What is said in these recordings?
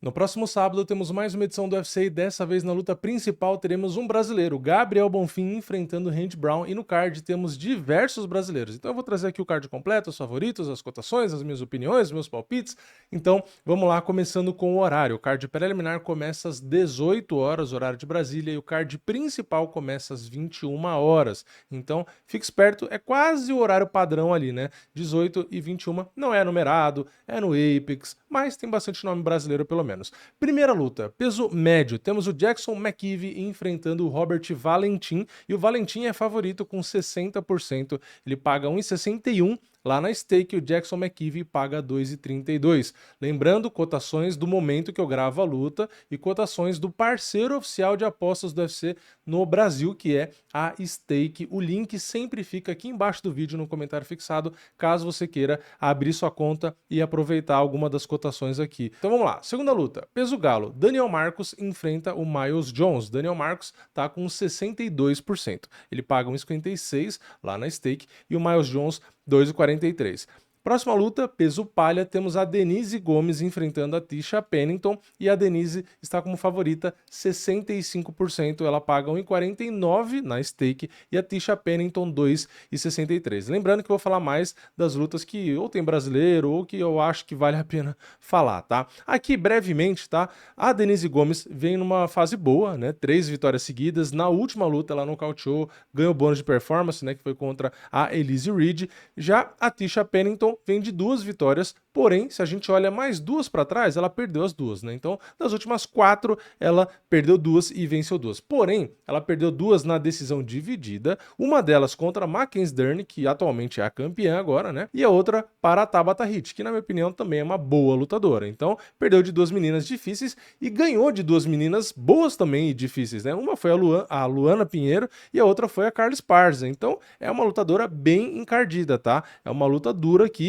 No próximo sábado temos mais uma edição do UFC e dessa vez na luta principal teremos um brasileiro, Gabriel Bonfim, enfrentando Randy Brown, e no card temos diversos brasileiros. Então eu vou trazer aqui o card completo, os favoritos, as cotações, as minhas opiniões, meus palpites. Então vamos lá, começando com o horário. O card preliminar começa às 18 horas, horário de Brasília, e o card principal começa às 21 horas. Então fique esperto, é quase o horário padrão ali, né? 18 e 21, não é numerado, é no Apex, mas tem bastante nome brasileiro pelo menos. Primeira luta, peso médio, temos o Jackson McKeevy enfrentando o Robert Valentim, e o Valentim é favorito com 60%, ele paga 1,61. Lá na stake, o Jackson McKeevy paga 2,32. Lembrando, cotações do momento que eu gravo a luta e cotações do parceiro oficial de apostas do UFC no Brasil, que é a Stake. O link sempre fica aqui embaixo do vídeo no comentário fixado, caso você queira abrir sua conta e aproveitar alguma das cotações aqui. Então vamos lá, segunda luta, peso galo, Daniel Marcos enfrenta o Miles Jones. Daniel Marcos tá com 62%, ele paga 1,56 lá na stake e o Miles Jones 2,43. Próxima luta, peso palha, temos a Denise Gomes enfrentando a Tisha Pennington, e a Denise está como favorita 65%, ela paga 1,49 na stake e a Tisha Pennington 2,63. Lembrando que eu vou falar mais das lutas que ou tem brasileiro ou que eu acho que vale a pena falar, tá? Aqui brevemente, tá? A Denise Gomes vem numa fase boa, né? 3 vitórias seguidas, na última luta ela nocauteou, ganhou bônus de performance, né? Que foi contra a Elise Reed. Já a Tisha Pennington vem de 2 vitórias, porém, se a gente olha mais 2 para trás, ela perdeu as 2, né? Então, das últimas 4, ela perdeu 2 e venceu 2. Porém, ela perdeu 2 na decisão dividida, uma delas contra a Mackenzie Dern, que atualmente é a campeã agora, né? E a outra para a Tabata Hit, que na minha opinião também é uma boa lutadora. Então, perdeu de 2 meninas difíceis e ganhou de 2 meninas boas também e difíceis, né? Uma foi a Luana Pinheiro e a outra foi a Carla Esparza. Então, é uma lutadora bem encardida, tá? É uma luta dura que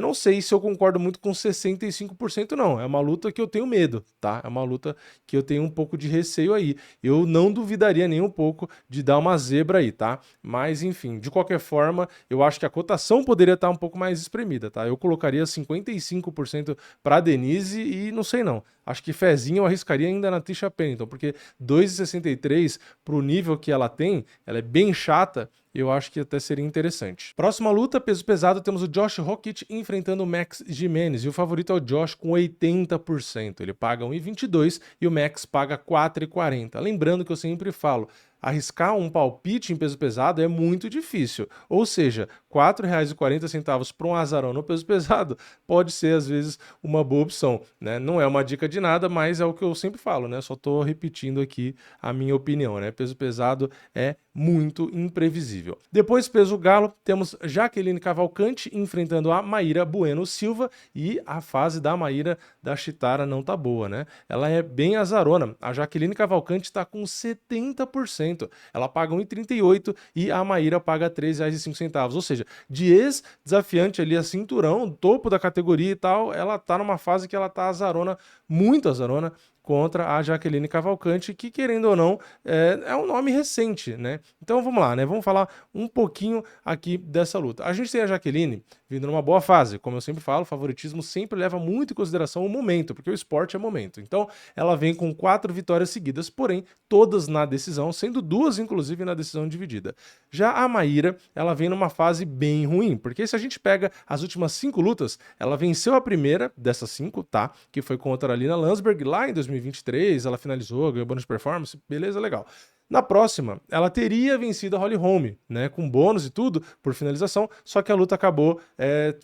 não sei se eu concordo muito com 65% não, é uma luta que eu tenho medo, tá? É uma luta que eu tenho um pouco de receio aí. Eu não duvidaria nem um pouco de dar uma zebra aí, tá? Mas enfim, de qualquer forma, eu acho que a cotação poderia estar um pouco mais espremida, tá? Eu colocaria 55% para Denise e não sei não. Acho que fezinho eu arriscaria ainda na Tisha Pennington, porque 2,63 pro nível que ela tem, ela é bem chata, eu acho que até seria interessante. Próxima luta, peso pesado, temos o Josh Rockett enfrentando o Max Gimenez, e o favorito é o Josh com 80%. Ele paga 1,22 e o Max paga 4,40. Lembrando que eu sempre falo, arriscar um palpite em peso pesado é muito difícil. Ou seja, R$ 4,40 para um azarão no peso pesado pode ser, às vezes, uma boa opção, né? Não é uma dica de nada, mas é o que eu sempre falo, né? Só estou repetindo aqui a minha opinião, né? Peso pesado é muito imprevisível. Depois, peso galo, temos Jaqueline Cavalcante enfrentando a Maíra Bueno Silva, e a fase da Maíra da Chitara não tá boa, né? Ela é bem azarona. A Jaqueline Cavalcante está com 70%. Ela paga 1,38 e a Maíra paga R$ 13,05. Ou seja, de ex-desafiante ali a cinturão, topo da categoria e tal, ela tá numa fase que ela tá azarona, muito azarona, contra a Jaqueline Cavalcante, que, querendo ou não, é um nome recente, né? Então vamos lá, né? Vamos falar um pouquinho aqui dessa luta. A gente tem a Jaqueline vindo numa boa fase. Como eu sempre falo, o favoritismo sempre leva muito em consideração o momento, porque o esporte é momento. Então ela vem com 4 vitórias seguidas, porém todas na decisão, sendo 2 inclusive na decisão dividida. Já a Maíra, ela vem numa fase bem ruim, porque se a gente pega as últimas 5 lutas, ela venceu a primeira dessas 5, tá? Que foi contra a Lina Landsberg lá em 2023, ela finalizou, ganhou bônus de performance, beleza, legal. Na próxima, ela teria vencido a Holly Holm, né, com bônus e tudo, por finalização, só que a luta acabou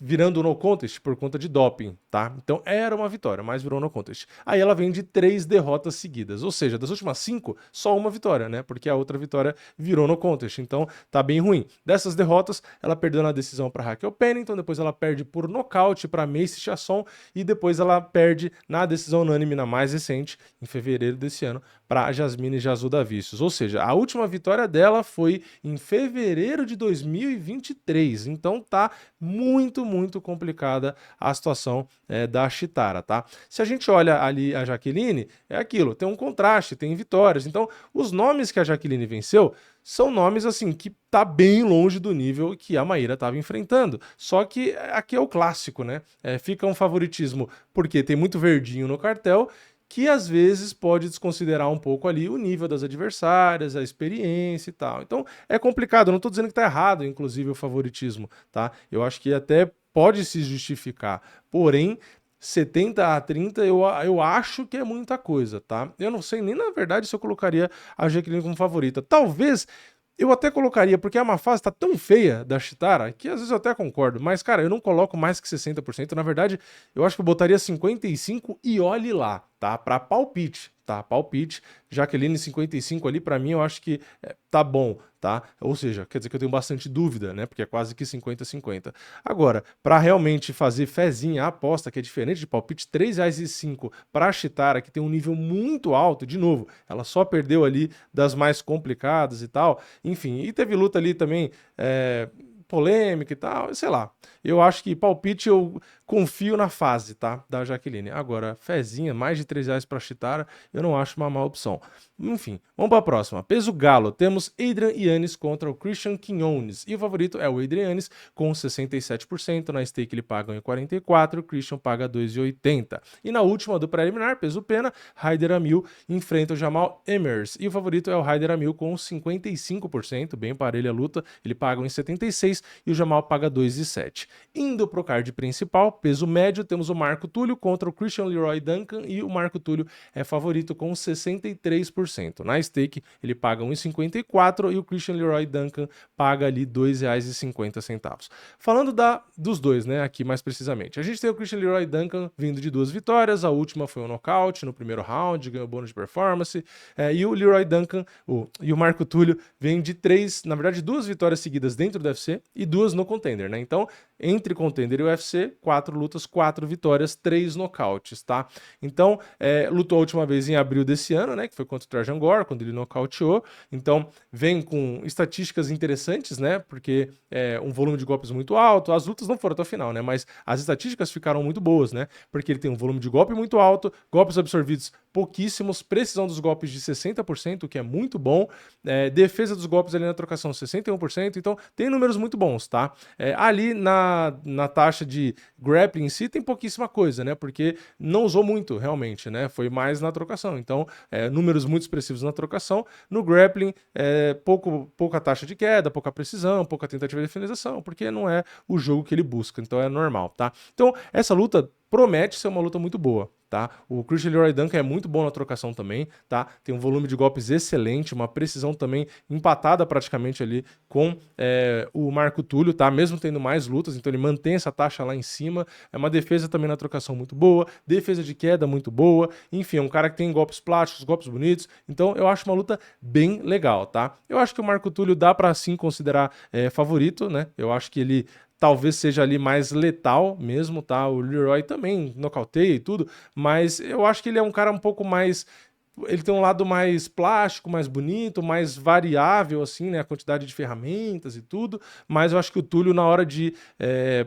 virando no contest por conta de doping, tá? Então era uma vitória, mas virou no contest. Aí ela vem de 3 derrotas seguidas, ou seja, das últimas 5, só uma vitória, né? Porque a outra vitória virou no contest, então tá bem ruim. Dessas derrotas, ela perdeu na decisão para Raquel Pennington, depois ela perde por nocaute para Macy Chiasson, e depois ela perde na decisão unânime, na mais recente, em fevereiro desse ano, para Jasmine Jasudavicius. Ou seja, a última vitória dela foi em fevereiro de 2023. Então tá muito, muito complicada a situação da Chitara, tá? Se a gente olha ali a Jaqueline, é aquilo, tem um contraste, tem vitórias. Então, os nomes que a Jaqueline venceu são nomes assim que tá bem longe do nível que a Maíra estava enfrentando. Só que aqui é o clássico, né? Fica um favoritismo porque tem muito verdinho no cartel, que às vezes pode desconsiderar um pouco ali o nível das adversárias, a experiência e tal. Então é complicado, eu não tô dizendo que tá errado, inclusive, o favoritismo, tá? Eu acho que até pode se justificar, porém 70-30 eu acho que é muita coisa, tá? Eu não sei nem na verdade se eu colocaria a Jaqueline como favorita. Talvez eu até colocaria, porque a má fase tá tão feia da Chitara, que às vezes eu até concordo, mas, cara, eu não coloco mais que 60%. Na verdade, eu acho que eu botaria 55% e olhe lá, tá? Pra palpite, tá? Palpite. Jaqueline 55 ali, pra mim, eu acho que tá bom, tá? Ou seja, quer dizer que eu tenho bastante dúvida, né? Porque é quase que 50-50. Agora, pra realmente fazer fezinha, a aposta, que é diferente de palpite, R$3,05 pra Chitara, que tem um nível muito alto, de novo, ela só perdeu ali das mais complicadas e tal. Enfim, e teve luta ali também polêmica e tal, sei lá. Eu acho que palpite eu confio na fase, tá? Da Jaqueline. Agora, fezinha, mais de R$3 pra Chitara, eu não acho uma má opção. Enfim, vamos pra próxima. Peso galo, temos Adrian Yanez contra o Christian Quinones. E o favorito é o Adrian Yanez com 67%. Na stake ele paga 1,44, o Christian paga 2,80. E na última do preliminar, peso pena, Haider Amil enfrenta o Jamal Emmers. E o favorito é o Haider Amil com 55%, bem parelha a luta. Ele paga 1,76 e o Jamal paga 2,7. Indo pro card principal, peso médio, temos o Marco Túlio contra o Christian Leroy Duncan e o Marco Túlio é favorito com 63%. Na stake ele paga 1,54 e o Christian Leroy Duncan paga ali R$2,50. Falando dos dois, né, aqui mais precisamente. A gente tem o Christian Leroy Duncan vindo de 2 vitórias, a última foi um nocaute no primeiro round, ganhou bônus de performance, e o Leroy Duncan e o Marco Túlio vem de 3, na verdade 2 vitórias seguidas dentro do UFC e 2 no Contender, né? Então, entre Contender e UFC, 4 lutas, 4 vitórias, 3 nocautes, tá? Então, lutou a última vez em abril desse ano, né? Que foi contra o Trajan Gore, quando ele nocauteou. Então, vem com estatísticas interessantes, né? Porque um volume de golpes muito alto. As lutas não foram até o final, né? Mas as estatísticas ficaram muito boas, né? Porque ele tem um volume de golpe muito alto, golpes absorvidos pouquíssimos, precisão dos golpes de 60%, o que é muito bom, defesa dos golpes ali na trocação 61%, então tem números muito bons, tá? Ali na taxa de grappling em si tem pouquíssima coisa, né? Porque não usou muito, realmente, né? Foi mais na trocação, então números muito expressivos na trocação, no grappling pouca taxa de queda, pouca precisão, pouca tentativa de finalização, porque não é o jogo que ele busca, então é normal, tá? Então essa luta promete ser uma luta muito boa, tá? O Christian Leroy Duncan é muito bom na trocação também, tá? Tem um volume de golpes excelente, uma precisão também empatada praticamente ali com o Marco Túlio, tá? Mesmo tendo mais lutas, então ele mantém essa taxa lá em cima. É uma defesa também na trocação muito boa, defesa de queda muito boa, enfim, é um cara que tem golpes plásticos, golpes bonitos, então eu acho uma luta bem legal, tá? Eu acho que o Marco Túlio dá pra sim considerar favorito, né? Eu acho que ele talvez seja ali mais letal mesmo, tá? O Leroy também nocauteia e tudo, mas eu acho que ele é um cara um pouco mais... Ele tem um lado mais plástico, mais bonito, mais variável, assim, né? A quantidade de ferramentas e tudo, mas eu acho que o Túlio, na hora de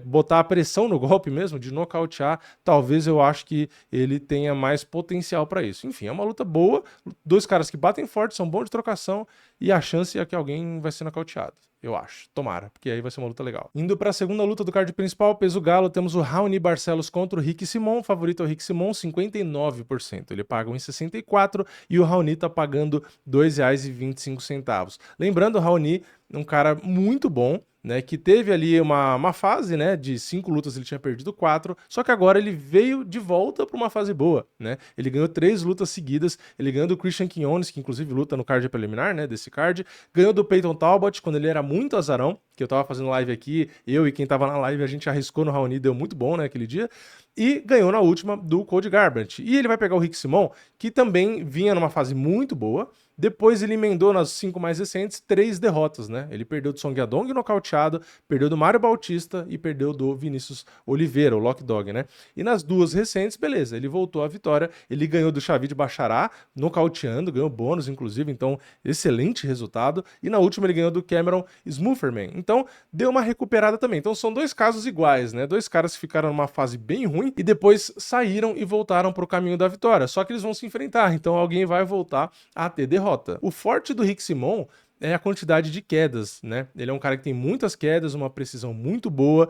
botar a pressão no golpe mesmo, de nocautear, talvez eu acho que ele tenha mais potencial para isso. Enfim, é uma luta boa, 2 caras que batem forte, são bons de trocação, e a chance é que alguém vai ser nocauteado. Eu acho. Tomara, porque aí vai ser uma luta legal. Indo para a segunda luta do card principal, peso galo, temos o Raoni Barcelos contra o Rick Simon. O favorito é o Rick Simon, 59%. Ele paga 1,64 e o Raoni tá pagando R$2,25. Lembrando, o Raoni é um cara muito bom, né, que teve ali uma fase, né, de 5 lutas ele tinha perdido 4, só que agora ele veio de volta para uma fase boa, né, ele ganhou 3 lutas seguidas, ele ganhou do Christian Quinones, que inclusive luta no card preliminar, né, desse card, ganhou do Peyton Talbot, quando ele era muito azarão, que eu tava fazendo live aqui, eu e quem tava na live, a gente arriscou no Raoni, deu muito bom, né, aquele dia, e ganhou na última do Cody Garbrandt, e ele vai pegar o Rick Simon, que também vinha numa fase muito boa. Depois ele emendou nas 5 mais recentes 3 derrotas, né? Ele perdeu do Song Yadong nocauteado, perdeu do Mário Bautista e perdeu do Vinícius Oliveira, o Lock Dog, né? E nas 2 recentes, beleza, ele voltou à vitória, ele ganhou do Shavit Bachará, nocauteando, ganhou bônus, inclusive, então excelente resultado. E na última ele ganhou do Cameron Smooferman, então deu uma recuperada também. Então são 2 casos iguais, né? 2 caras que ficaram numa fase bem ruim e depois saíram e voltaram para o caminho da vitória. Só que eles vão se enfrentar, então alguém vai voltar a ter derrota. O forte do Rick Simon é a quantidade de quedas, né? Ele é um cara que tem muitas quedas, uma precisão muito boa.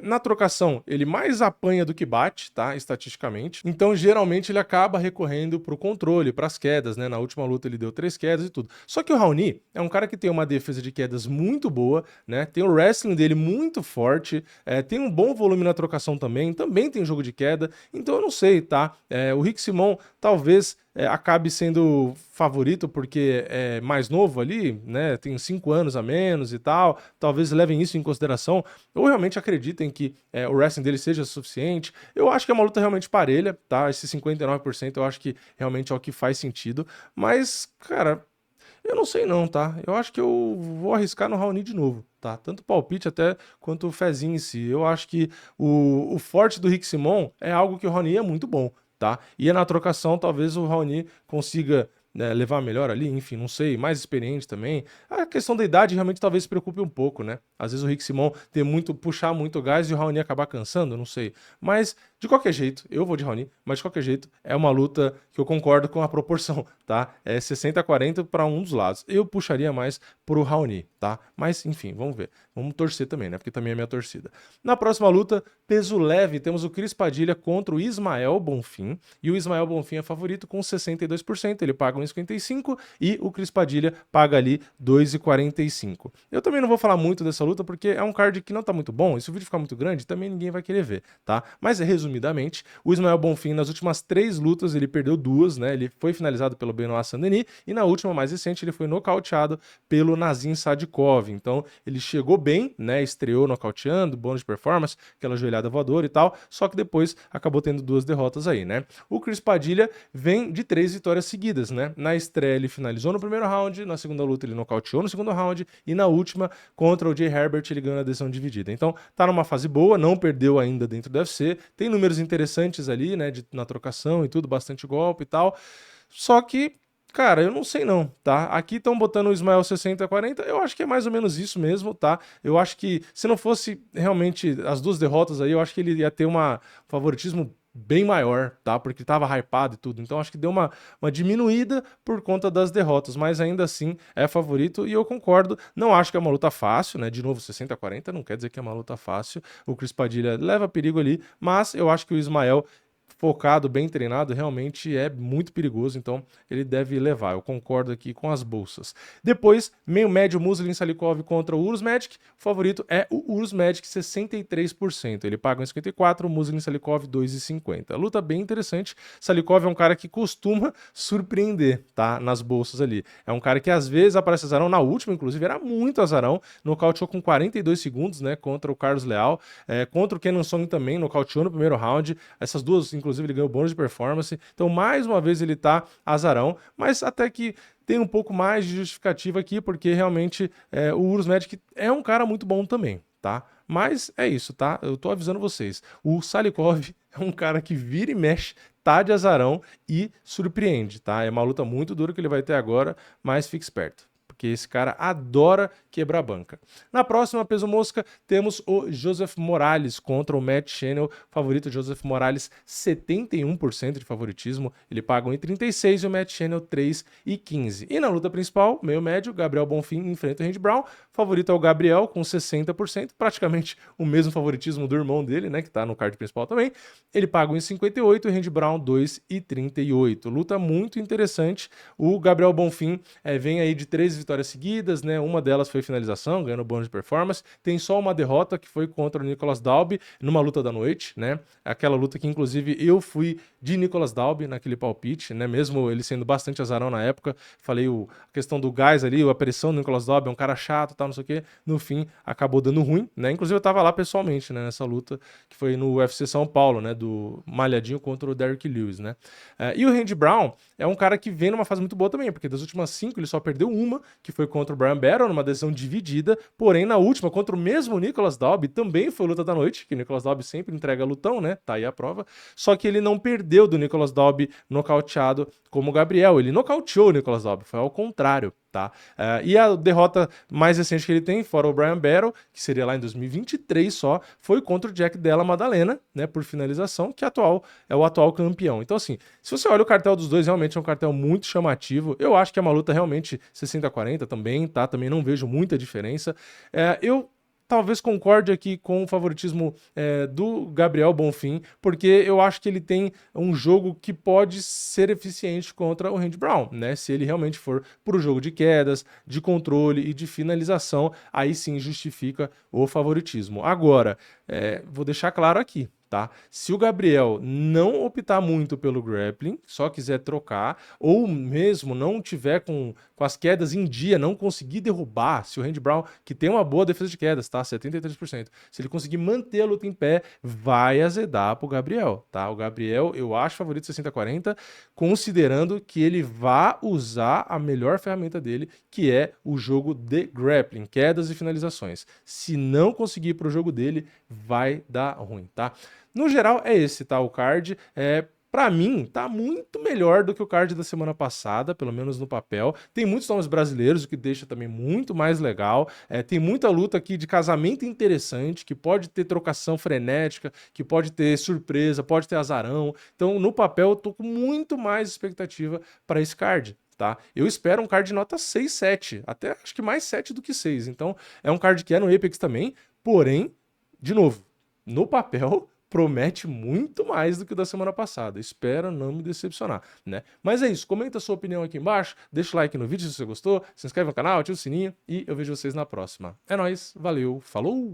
Na trocação, ele mais apanha do que bate, tá? Estatisticamente. Então, geralmente, ele acaba recorrendo pro controle, pras quedas, né? Na última luta ele deu 3 quedas e tudo. Só que o Raoni é um cara que tem uma defesa de quedas muito boa, né? Tem o wrestling dele muito forte, tem um bom volume na trocação também tem jogo de queda, então eu não sei, tá? O Rick Simon talvez acabe sendo favorito porque é mais novo ali, né? Tem 5 anos a menos e tal. Talvez levem isso em consideração, ou realmente acreditem que o wrestling dele seja suficiente. Eu acho que é uma luta realmente parelha, tá? Esse 59% eu acho que realmente é o que faz sentido, mas, cara, eu não sei não, tá? Eu acho que eu vou arriscar no Raoni de novo, tá? Tanto o palpite até quanto o fezinho em si. Eu acho que o forte do Rick Simon é algo que o Raoni é muito bom, tá? E na trocação talvez o Raoni consiga, né, levar melhor ali, enfim, não sei, mais experiente também. A questão da idade realmente talvez se preocupe um pouco, né? Às vezes o Rick Simon puxar muito gás e o Raoni acabar cansando, não sei. Mas, de qualquer jeito, eu vou de Raoni, mas de qualquer jeito, é uma luta que eu concordo com a proporção, tá? É 60-40 para um dos lados. Eu puxaria mais pro Raoni, tá? Mas, enfim, vamos ver. Vamos torcer também, né? Porque também é minha torcida. Na próxima luta, peso leve, temos o Cris Padilha contra o Ismael Bonfim. E o Ismael Bonfim é favorito com 62%. Ele paga 1,55 e o Cris Padilha paga ali 2,45. Eu também não vou falar muito dessa luta porque é um card que não tá muito bom. E se o vídeo ficar muito grande, também ninguém vai querer ver, tá? Mas, resumidamente, o Ismael Bonfim, nas últimas 3 lutas, ele perdeu 2, né? Ele foi finalizado pelo Benoit Saint-Denis e na última, mais recente, ele foi nocauteado pelo Nazim Sadikov. Então, ele chegou bem, né? Estreou nocauteando, bônus de performance, aquela joelhada voadora e tal, só que depois acabou tendo 2 derrotas aí, né? O Cris Padilha vem de 3 vitórias seguidas, né? Na estreia ele finalizou no primeiro round, na segunda luta ele nocauteou no segundo round e na última, contra o Jay Herbert, ele ganhou na decisão dividida. Então, tá numa fase boa, não perdeu ainda dentro do UFC, tem números interessantes ali, né? Na trocação e tudo, bastante golpe e tal. Só que, cara, eu não sei não, tá? Aqui estão botando o Ismael 60-40, eu acho que é mais ou menos isso mesmo, tá? Eu acho que se não fosse realmente as 2 derrotas aí, eu acho que ele ia ter um favoritismo bem maior, tá? Porque tava hypado e tudo. Então acho que deu uma diminuída por conta das derrotas, mas ainda assim é favorito e eu concordo. Não acho que é uma luta fácil, né? De novo, 60-40 não quer dizer que é uma luta fácil. O Cris Padilha leva perigo ali, mas eu acho que o Ismael focado, bem treinado, realmente é muito perigoso, então ele deve levar. Eu concordo aqui com as bolsas. Depois, meio médio, Muslin Salikov contra o Urus Magic. O favorito é o Urus Magic, 63%. Ele paga 1,54, o Muslin Salikov 2,50. Luta bem interessante. Salikov é um cara que costuma surpreender, tá? Nas bolsas ali. É um cara que às vezes aparece azarão. Na última, inclusive, era muito azarão. Nocauteou com 42 segundos, né? Contra o Carlos Leal. Contra o Kenan Song também, nocauteou no primeiro round. Essas duas, inclusive, ele ganhou bônus de performance. Então, mais uma vez, ele tá azarão. Mas até que tem um pouco mais de justificativa aqui, porque realmente o Urus Magic é um cara muito bom também, tá? Mas é isso, tá? Eu tô avisando vocês. O Salikov é um cara que vira e mexe, tá de azarão e surpreende, tá? É uma luta muito dura que ele vai ter agora, mas fique esperto, porque esse cara adora quebrar banca. Na próxima, peso mosca, temos o Joseph Morales contra o Matt Channel. Favorito Joseph Morales, 71% de favoritismo. Ele paga 1,36 e o Matt Channel 3,15. E na luta principal, meio médio, Gabriel Bonfim enfrenta o Randy Brown. Favorito é o Gabriel com 60%, praticamente o mesmo favoritismo do irmão dele, né, que tá no card principal também. Ele paga 1,58 e o Randy Brown 2,38. Luta muito interessante. O Gabriel Bonfim vem aí de 3 vitórias seguidas, né? Uma delas foi finalização, ganhando bônus de performance. Tem só uma derrota que foi contra o Nicolas Dalby numa luta da noite, né? Aquela luta que inclusive eu fui de Nicolas Dalby naquele palpite, né? Mesmo ele sendo bastante azarão na época, falei a questão do gás ali, a pressão do Nicolas Dalby, é um cara chato, tal, não sei o quê. No fim, acabou dando ruim, né? Inclusive eu tava lá pessoalmente, né? Nessa luta que foi no UFC São Paulo, né? Do Malhadinho contra o Derrick Lewis, né? E o Randy Brown é um cara que vem numa fase muito boa também, porque das últimas 5 ele só perdeu uma, que foi contra o Brian Battle, numa decisão dividida, porém na última, contra o mesmo Nicolas Dalby, também foi luta da noite, que o Nicolas Dalby sempre entrega lutão, né? Tá aí a prova. Só que ele não perdeu do Nicolas Dalby nocauteado como o Gabriel. Ele nocauteou o Nicolas Dalby, foi ao contrário. tá? E a derrota mais recente que ele tem, fora o Brian Battle, que seria lá em 2023 só, foi contra o Jack Della Maddalena, né, por finalização, que é o atual campeão. Então, assim, se você olha o cartel dos dois, realmente é um cartel muito chamativo. Eu acho que é uma luta realmente 60-40 também, tá? Também não vejo muita diferença. Eu talvez concorde aqui com o favoritismo do Gabriel Bonfim, porque eu acho que ele tem um jogo que pode ser eficiente contra o Randy Brown, né? Se ele realmente for para o jogo de quedas, de controle e de finalização, aí sim justifica o favoritismo. Agora, vou deixar claro aqui, tá? Se o Gabriel não optar muito pelo grappling, só quiser trocar, ou mesmo não tiver com as quedas em dia, não conseguir derrubar, se o Randy Brown, que tem uma boa defesa de quedas, tá? 73%, se ele conseguir manter a luta em pé, vai azedar pro Gabriel, tá? O Gabriel, eu acho favorito 60-40, considerando que ele vai usar a melhor ferramenta dele, que é o jogo de grappling, quedas e finalizações. Se não conseguir ir pro jogo dele, vai dar ruim, tá? No geral, é esse, tá? O card. Pra mim, tá muito melhor do que o card da semana passada, pelo menos no papel. Tem muitos nomes brasileiros, o que deixa também muito mais legal. Tem muita luta aqui de casamento interessante, que pode ter trocação frenética, que pode ter surpresa, pode ter azarão. Então, no papel, eu tô com muito mais expectativa para esse card. Tá? Eu espero um card nota 6, 7, até acho que mais 7 do que 6. Então, é um card que é no Apex também, porém, de novo, no papel promete muito mais do que o da semana passada. Espero não me decepcionar, né? Mas é isso, comenta a sua opinião aqui embaixo, deixa o like no vídeo se você gostou, se inscreve no canal, ativa o sininho e eu vejo vocês na próxima. É nóis, valeu, falou!